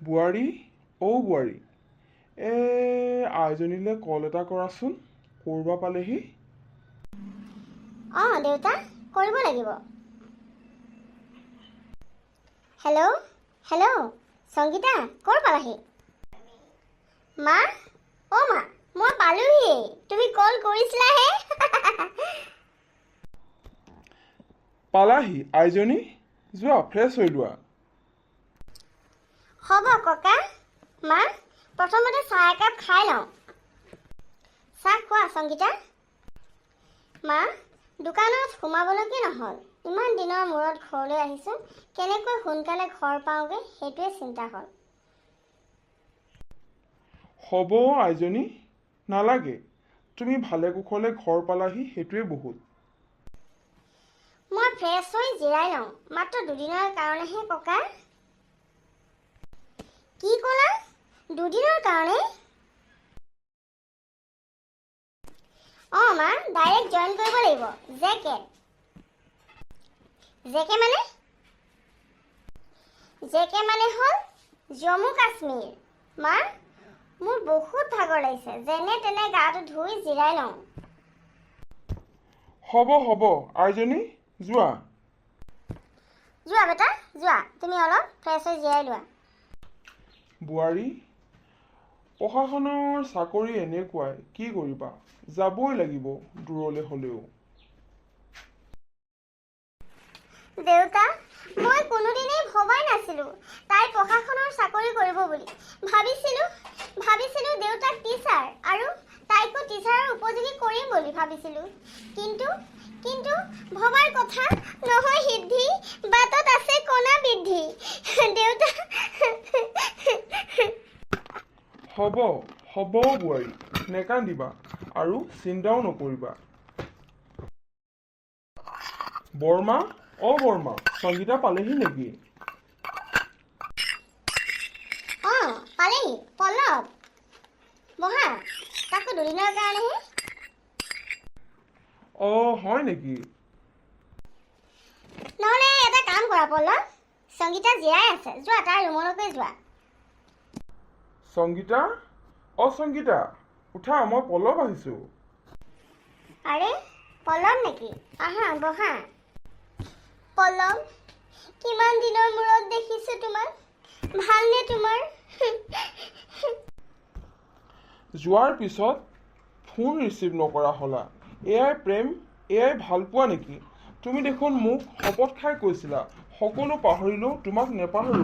বোৱাৰী বোৱাৰী আইজনীলৈ কল এটা কৰাচোন কৰবা পালেহি দেউতা কৰিব লাগিব হেল্ল' হেল্ল' সংগীতা ক'ৰ পালাহি মা মা মই পালোহি তুমি কল কৰিছিলাহে পালাহি আইজনী যোৱা ফ্ৰেছ হৈ লোৱা হ'ব ককা মা প্ৰথমতে চাহ একাপ খাই লওঁ চাহ খোৱা সংগীতা মা দোকানত সোমাবলৈকে নহ'ল ইমান দিনৰ মূৰত ঘৰলৈ আহিছোঁ কেনেকৈ সোনকালে ঘৰ পাওঁগৈ সেইটোৱে চিন্তা হ'ল হ'ব আইজনী নালাগে তুমি ভালে কুশলে ঘৰ পালাহি সেইটোৱে বহুত মই ফ্ৰেছ হৈ জিৰাই লওঁ মাত্ৰ দুদিনৰ কাৰণেহে ককা কি ক'লা দুদিনৰ কাৰণে মা ডাইৰেক্ট জইন কৰিব লাগিব জেকে মানে হ'ল জম্মু কাশ্মীৰ মা মোৰ বহুত ভাগৰ লাগিছে যেনে তেনে গাটো ধুই জিৰাই লওঁ হ'ব আইজনী যোৱা বেটা যোৱা তুমি অলপ ফ্ৰেছ হৈ জিৰাই লোৱা বোৱাৰী প্ৰশাসনৰ চাকৰি এনেকুৱাই কি কৰিবা যাবই লাগিব দূৰলৈ হ'লেও দেউতা মই কোনোদিনেই ভবাই নাছিলোঁ তাই প্ৰশাসনৰ চাকৰি কৰিব বুলি ভাবিছিলোঁ দেউতাক টিচাৰ আৰু তাইকো টিচাৰৰ উপযোগী কৰিম বুলি ভাবিছিলোঁ কিন্তু ভবাৰ কথা নহয় সিদ্ধি বাটত আছে কণা বৃদ্ধি দেউতা হ'ব বোৱাৰী নেকান্দিবা আৰু চিন্তাও নকৰিবা বৰ্মা বৰ্মা সংগীতা পালেহি নেকি পালেহি পল্লৱ বহা তাকো দুদিনৰ কাৰণেহে হয় নেকি নহ'লে এটা কাম কৰা পল্লৱ সংগীতা জীয়াই আছে যোৱা তাৰ ৰুমলৈকে যোৱা সংগীতা সংগীতা উঠা মই পল্লৱ আহিছোঁ আৰে পল্লৱ নেকি আহা বহা পল্লৱ কিমান দিনৰ মূৰত দেখিছোঁ তোমাক ভালনে তোমাৰ যোৱাৰ পিছত ফোন ৰিচিভ নকৰা হ'লা এয়াই প্ৰেম এয়াই ভাল পোৱা নেকি তুমি দেখোন মোক শপত খাই কৈছিলা সকলো পাহৰিলেও তোমাক নেপাহৰো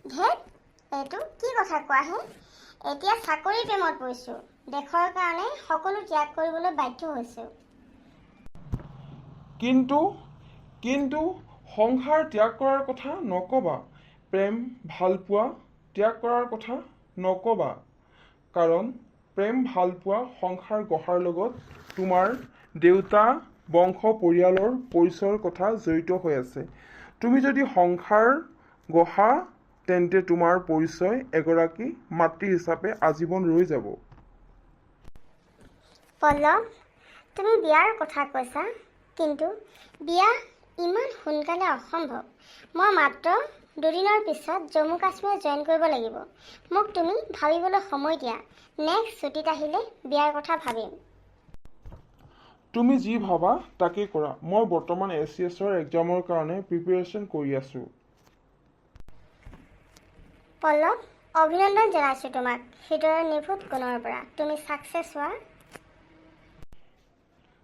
ধেত এইটো কি কথা কোৱাহে এতিয়া চাকৰি প্ৰেমত পৰিছোঁ দেশৰ কাৰণে সকলো ত্যাগ কৰিবলৈ বাধ্য হৈছোঁ কিন্তু সংসাৰ ত্যাগ কৰাৰ কথা নক'বা প্ৰেম ভাল পোৱা ত্যাগ কৰাৰ কথা নক'বা কাৰণ প্ৰেম ভাল পোৱা সংসাৰ গঢ়াৰ লগত তোমাৰ দেউতা বংশ পৰিয়ালৰ পৰিচয়ৰ কথা জড়িত হৈ আছে তুমি যদি সংসাৰ গঢ়া তেন্তে তোমাৰ পৰিচয় এগৰাকী মাতৃ হিচাপে আজীৱন ৰৈ যাব পল্লৱ তুমি বিয়াৰ কথা কৈছা কিন্তু বিয়া ইমান সোনকালে অসম্ভৱ মই মাত্ৰ দুদিনৰ পিছত জম্মু কাশ্মীৰ জইন কৰিব লাগিব মোক তুমি ভাবিবলৈ সময় দিয়া নেক্সট ছুটীত আহিলে বিয়াৰ কথা ভাবিম তুমি যি ভাবা তাকেই কৰা মই বৰ্তমান ACSৰ এক্সামৰ কাৰণে প্ৰিপেৰেশ্যন কৰি আছোঁ পল্লৱ অভিনন্দন জনাইছোঁ তোমাক হৃদয়ৰ নিভৃত কোণৰ পৰা তুমি ছাকচেছ হোৱা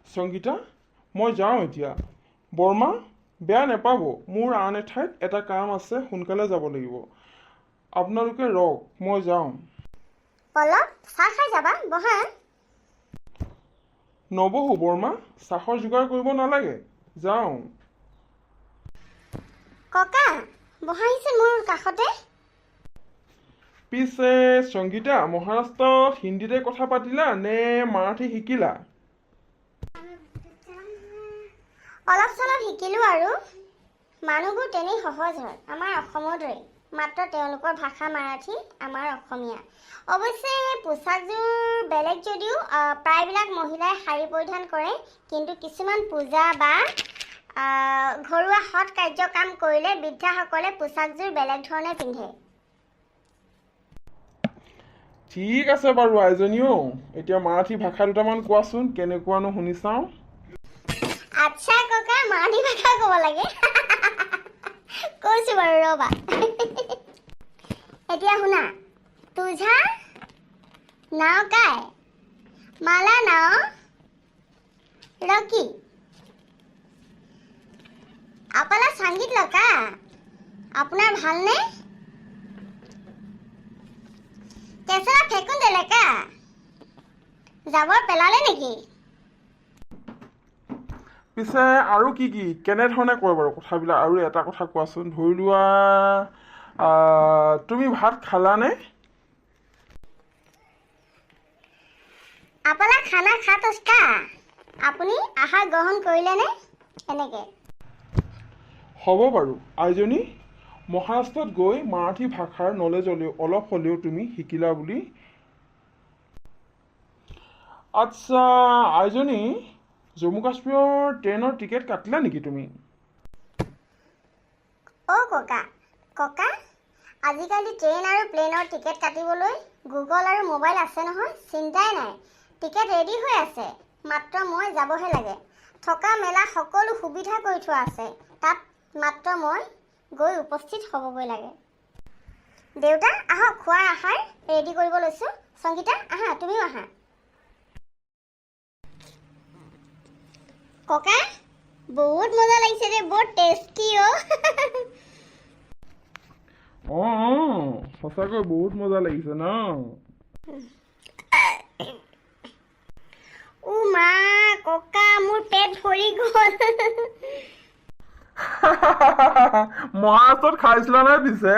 সংগীতা মই যাওঁ এতিয়া বৰ্মা বেয়া নাপাব মোৰ আন এঠাইত এটা কাম আছে সোনকালে যাব লাগিব আপোনালোকে ৰওক মই যাওঁ পল্লৱ চাহ খাই যাবা বহা নবহো বৰ্মা চাহৰ যোগাৰ কৰিব নালাগে যাওঁ ককা বহাইছে মোৰ কাষতে পিছে সংগীতা মহাৰাষ্ট্ৰত হিন্দীতে কথা পাতিলা নে মাৰাঠী শিকিলা অলপ চলপ শিকিলোঁ আৰু মানুহবোৰ তেনেই সহজ হয় আমাৰ অসমৰ দৰে মাত্ৰ তেওঁলোকৰ ভাষা মাৰাঠী আমাৰ অসমীয়া অৱশ্যে পোচাকযোৰ বেলেগ যদিও প্ৰায়বিলাক মহিলাই শাৰী পৰিধান কৰে কিন্তু কিছুমান পূজা বা ঘৰুৱা সৎ কাৰ্য কাম কৰিলে বৃদ্ধাসকলে পোচাকযোৰ বেলেগ ধৰণে পিন্ধে। ঠিক আছে বাৰু আইজনীও, এতিয়া মাৰাঠী ভাষা দুটামান কোৱাচোন, কেনেকুৱানো শুনি চাওঁ। আচ্ছা ককা, মাৰাঠী ভাষা ক'ব লাগে। কৈছো বাৰু ৰ'বা। এতিয়া শুনা। तुझा नाव काय? मला नाव रॉकी. आपल्याला सांगितलं का? আপোনাৰ ভালনে? কেঁচা ফেকুন দিলে কা? জাবৰ পেলালে নেকি? পিছে আৰু কি কেনেধৰণে কয় বাৰু কথাবিলাক? আৰু এটা কথা কোৱাচোন, ধৰি লোৱা তুমি ভাত খালানে? आपला खाना खातोस का? আপুনি আহাৰ গ্ৰহণ কৰিলেনে? এনেকে। হ'ব বাৰু আইজনী, মহাৰাষ্ট্ৰত গৈ মাৰাঠী ভাষাৰ নলেজ অলপ হ'লেও তুমি শিকিলা বুলি। আচ্ছা আইজনী, জম্মু কাশ্মীৰৰ ট্ৰেইনৰ টিকেট কাটিলা নেকি তুমি? ককা আজিকালি ট্ৰেইন আৰু প্লেনৰ টিকেট কাটিবলৈ গুগল আৰু মোবাইল আছে নহয়, চিন্তাই নাই। টিকেট ৰেডি হৈ আছে, মাত্ৰ মই যাবহে লাগে। থকা মেলা সকলো সুবিধা কৰি থোৱা আছে, তাত মাত্ৰ মই গৈ উপস্থিত হ'বগৈ লাগে। দেউতা আহক, খোৱাৰ আহাৰ ৰেডি কৰিব লৈছোঁ। সংগীতা আহা, তুমিও আহা। ককা বহুত মজা লাগিছে দেই, বহুত টেষ্টি সঁচাকৈ বহুত মজা লাগিছে ন? মা ককা, মোৰ পেট ভৰি গ'ল। মহাৰাষ্ট্ৰত খাইছিলা নাই পিছে?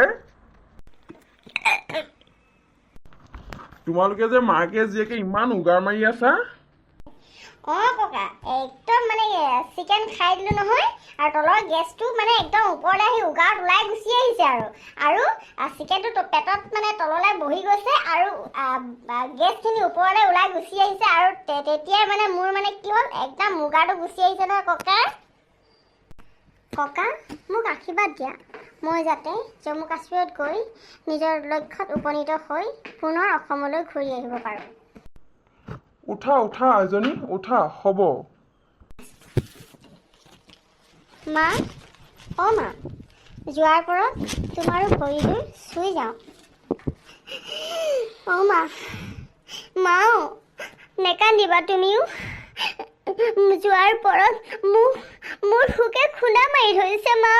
তোমালোকে যে মাকে জীয়েকে ইমান উগাৰ মাৰি আছা। ককা একদম মানে চিকেন খাই দিলোঁ নহয়, আৰু তলৰ গেছটো মানে একদম ওপৰলৈ আহি উগাৰত ওলাই গুচি আহিছে। আৰু চিকেনটো পেটত মানে তললৈ বহি গৈছে, আৰু গেছখিনি ওপৰলৈ ওলাই গুচি আহিছে। আৰু তেতিয়াই মানে মোৰ মানে কি হ'ল, একদম উগাৰটো গুচি আহিছে নহয় ককা, মোক আশীৰ্বাদ দিয়া, মই যাতে জম্মু কাশ্মীৰত গৈ নিজৰ লক্ষ্যত উপনীত হৈ পুনৰ অসমলৈ ঘূৰি আহিব পাৰোঁ। উঠা আইজনী, উঠা, হ'ব। মা যোৱাৰ পৰত তোমাৰো ভৰিবোৰ চুই যাওঁ। মা নেকান্দিবা তুমিও। যোৱাৰ পৰত মোৰ সুকে খুন্দা মাৰি ধৰিছে মা।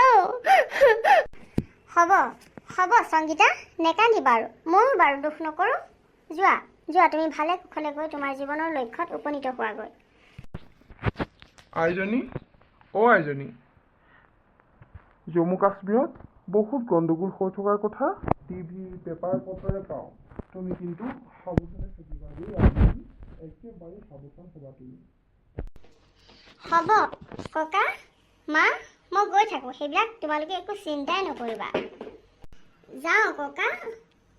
হ'ব সংগীতা, নেকান্দিবা আৰু, ময়ো বাৰু দুখ নকৰোঁ। যোৱা তুমি ভালে কুশলে গৈ তোমাৰ জীৱনৰ লক্ষ্যত উপনীত হোৱাগৈ। আইজনী, জম্মু কাশ্মীৰত বহুত গণ্ডগোল হৈ থকাৰ কথা টিভি পেপাৰ পত্ৰৰে পাওঁ। তুমি কিন্তু সাৱধানে থাকিবা দেই আইজনী, একেবাৰে সাৱধান হ'বা তুমি। হ'ব ককা, মা মই গৈ থাকোঁ, সেইবিলাক তোমালোকে একো চিন্তাই নকৰিবা। যাওঁ ককা,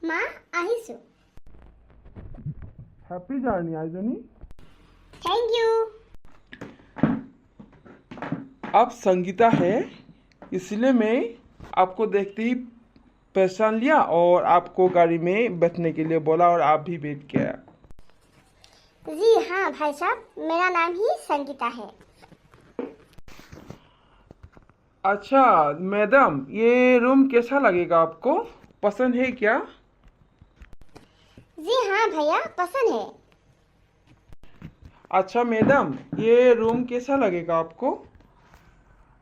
মা আহিছোঁ। हैप्पी जर्नी आइजनी। Thank you. आप संगीता है, इसलिए मैं आपको देखते ही पहचान लिया और आपको गाड़ी में बैठने के लिए बोला और आप भी बैठ गया। जी हाँ भाई साहब, मेरा नाम ही संगीता है। अच्छा मैडम, ये रूम कैसा लगेगा आपको, पसंद है क्या? जी हाँ भैया, पसंद है। अच्छा मैडम, ये रूम कैसा लगेगा आपको?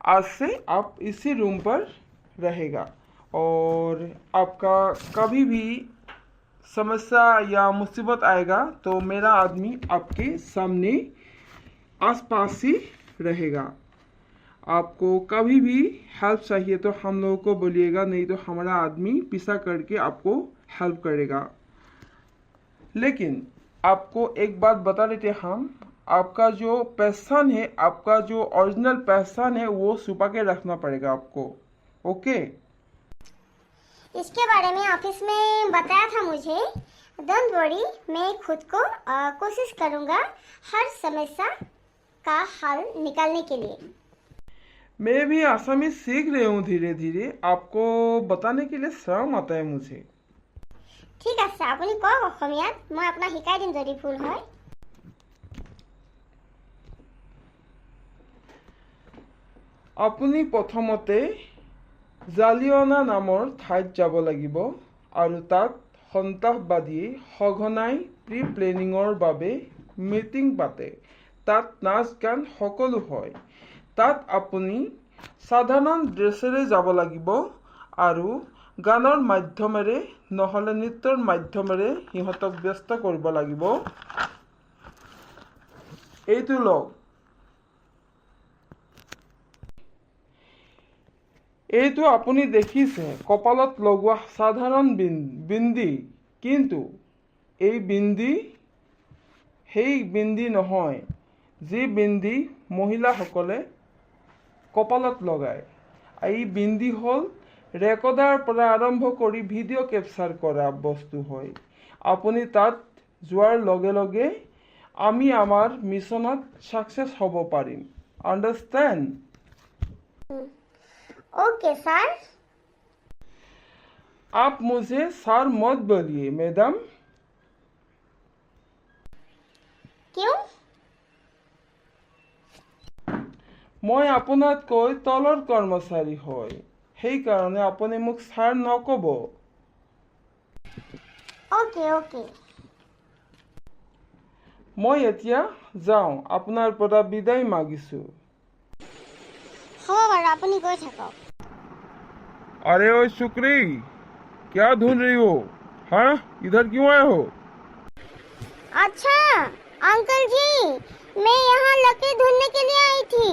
आज से आप इसी रूम पर रहेगा और आपका कभी भी समस्या या मुसीबत आएगा तो मेरा आदमी आपके सामने आसपास ही रहेगा। आपको कभी भी हेल्प चाहिए तो हम लोगों को बोलिएगा, नहीं तो हमारा आदमी पीछा करके आपको हेल्प करेगा। लेकिन आपको एक बात बता देते हम, आपका जो पहचान है, आपका जो ओरिजिनल पहचान है, वो छुपा के रखना पड़ेगा आपको। ओके? इसके बारे में ऑफिस में बताया था मुझे। डोंट वरी, मैं खुद को कोशिश करूँगा हर समस्या का हल निकालने के लिए। मैं भी आसामी सीख रही हूँ धीरे धीरे। आपको बताने के लिए शर्म आता है मुझे। ঠিক আছে, আপুনি কওক অসমীয়াত, মই আপোনাক শিকাই দিম যদি ভুল হয়। আপুনি প্ৰথমতে জালিয়না নামৰ ঠাইত যাব লাগিব আৰু তাত সন্ত্ৰাসবাদীয়ে সঘনাই প্ৰি প্লেনিঙৰ বাবে মিটিং পাতে। তাত নাচ গান সকলো হয়। তাত আপুনি সাধাৰণ ড্ৰেছেৰে যাব লাগিব আৰু গানৰ মাধ্যমেৰে নহ'লে নৃত্যৰ মাধ্যমেৰে সিহঁতক ব্যস্ত কৰিব লাগিব। এইটো লওক, এইটো আপুনি দেখিছে কপালত লগোৱা সাধাৰণ বিন্দি, কিন্তু এই বিন্দি সেই বিন্দি নহয় যি বিন্দি মহিলাসকলে কপালত লগায়। এই বিন্দি হ'ল ৰেকৰ্ডাৰ পৰা আৰম্ভ কৰি ভিডিঅ' কেপচাৰ কৰা বস্তু হয়। আপুনি তাত যোৱাৰ লগে লগে আমি আমাৰ মিছনত ছাকচেছ হ'ব পাৰিম। আণ্ডাৰষ্টেণ্ড? Okay sir. आप मुझे सर मत बोलिए मैडम। क्यों? মই আপোনাতকৈ তলৰ কৰ্মচাৰী হয়, সেইকাৰণে আপুনি মোক ছাৰ নক'ব। Okay okay. মই এতিয়া যাওঁ, আপোনাৰ পৰা বিদায় মাগিছোঁ। হ'ব বাৰু, আপুনি গৈ থাকক। अरे ओ शुक्री, क्या ढूंढ रही हो? हाँ, इधर क्यों आए हो? अच्छा अंकल जी, मैं यहाँ लकड़ी ढूंढने के लिए आई थी,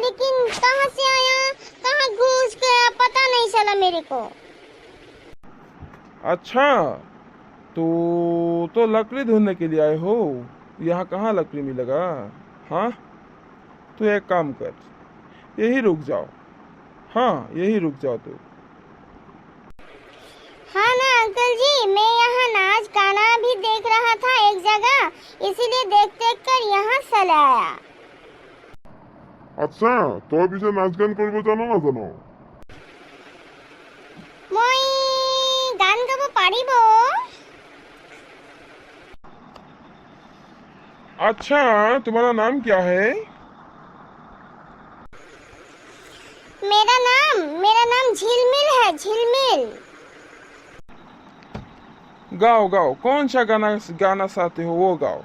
लेकिन कहाँ से आया कहाँ घुस गया पता नहीं चला मेरे को। अच्छा, तो लकड़ी ढूंढने के लिए आए हो? यहाँ कहाँ लकड़ी मिलेगा? हाँ, तो एक काम कर, यही रुक जाओ। हाँ, यही रुक जाओ तू। हाँ ना अंकल जी, मैं यहाँ नाच गाना भी देख रहा था एक जगह, इसीलिए देख देख कर यहाँ चला आया। আচ্ছা, তই পিছে নাচ গান কৰিব জানো নাজানো? মই গান গাব পাৰিব। अच्छा, तुम्हारा नाम क्या है? मेरा नाम झिलमिल है, झिलमिल। गाओ गाओ, कौन सा गाना चाहते हो वो गाओ।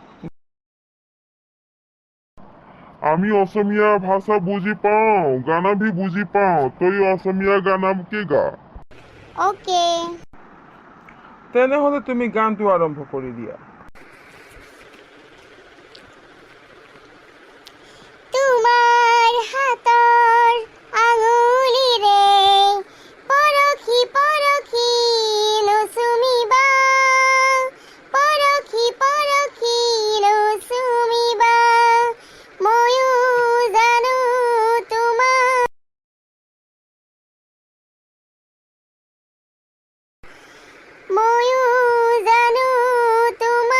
আমি অসমীয়া ভাষা বুজি পাওঁ, গানা ভি বুজি পাওঁ, তই অসমীয়া গানা কে গা। ओके। তেনেহ'লে তুমি গানটো আৰম্ভ কৰি দিয়া। তোমাৰ হাতৰ আঙুলিৰে পৰখি পৰখি নুচুমিবা, পৰখি পৰখি নুচুমিবা, ময়ো জানো তোমাৰ, ময়ো জানো তোমাৰ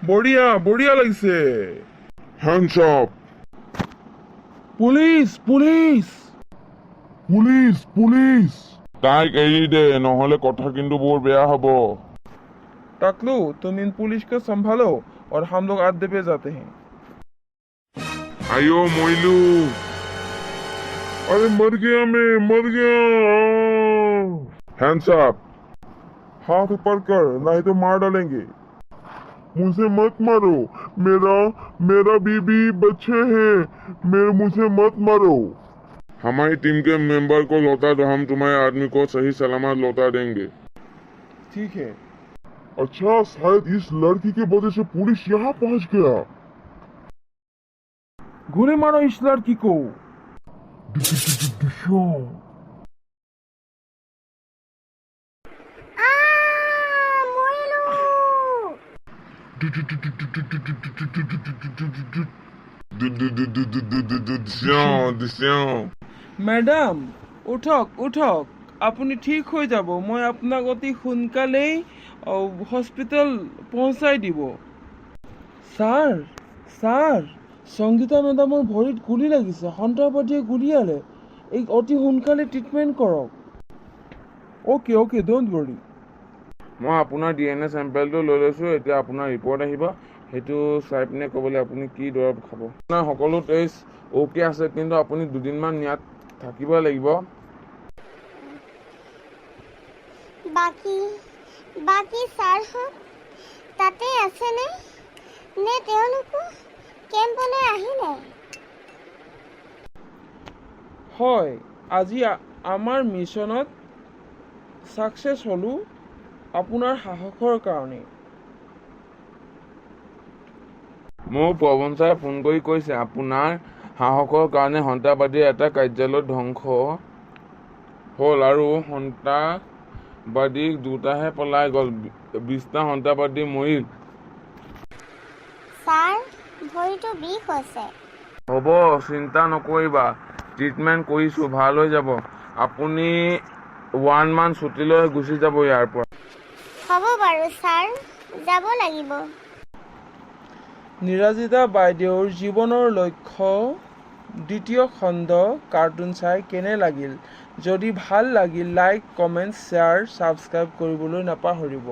বঢ়িয়া বঢ়িয়া লাগিছে। Hands up. Police police. Police police. তাইক এৰি দে, নহলে কথা কিন্তু বৰ বেয়া হব। टकलू, तुम इन पुलिस को संभालो और हम लोग अड्डे पे जाते हैं। आयो मोइलू, अरे मर गया मैं, मर गया। Hands up. हाथ ऊपर कर, नहीं तो मार डालेंगे। मुझे मत मारो, मेरा बीबी बच्चे हैं, मुझे मत मारो। हमारी टीम के मेंबर को लौटा दो, हम तुम्हारे आदमी को सही सलामत लौटा देंगे। ठीक है। अच्छा, शायद इस लड़की की वजह से पुलिस यहाँ पहुँच गया। गोली मारो इस लड़की को। मैडम उठक उठक, আপুনি ঠিক হৈ যাব। মই আপোনাক অতি সোনকালেই হস্পিটেল পहुঁচাই দিব। ছাৰ ছাৰ, সংগীতা মেডামৰ ভৰিত গুলি লাগিছে, সন্ত্ৰাসবাদীয়ে গুলিয়ালে। এই অতি সোনকালে ট্ৰিটমেণ্ট কৰক। Okay okay, don't worry. মই আপোনাৰ DNA চেম্পেলটো লৈ লৈছোঁ, এতিয়া আপোনাৰ ৰিপৰ্ট আহিব। সেইটো চাই পিনে ক'বলৈ আপুনি কি দৰৱ খাব। আপোনাৰ সকলো টেষ্ট অ'কে আছে, কিন্তু আপুনি দুদিনমান ইয়াত থাকিব লাগিব। বাকী ছাৰহঁত তাতে আছেনে নে তেওঁলোকো কেম্পলৈ আহিলে? হয়, আজি আমাৰ মিছনত ছাকচেছ হ'লোঁ আপোনাৰ সাহসৰ কাৰণে। মোক পৱন ছাৰে ফোন কৰি কৈছে আপোনাৰ সাহসৰ কাৰণে সন্ত্ৰাসবাদীৰ এটা কাৰ্যালয় ধ্বংস হ'ল আৰু সন্ত্ৰাসবাদী দুটাহে পলাই গ'ল, 20টা সন্ত্ৰাসবাদী মৰিল। ছাৰ, ভৰিটো বিষ হৈছে। হ'ব, চিন্তা নকৰিবা, ট্ৰিটমেণ্ট কৰিছোঁ, ভাল হৈ যাব। আপুনি 1 মান্থ ছুটী লৈ গুচি যাব ইয়াৰ পৰা। হ'ব বাৰু ছাৰ, যাব লাগিব। নিৰাজিতা বাইদেউৰ জীৱনৰ লক্ষ্য দ্বিতীয় খণ্ড কাৰ্টুন চাই কেনে লাগিল? যদি ভাল লাগিল, লাইক, কমেণ্ট, শ্বেয়াৰ, ছাবস্ক্ৰাইব কৰিবলৈ নাপাহৰিব।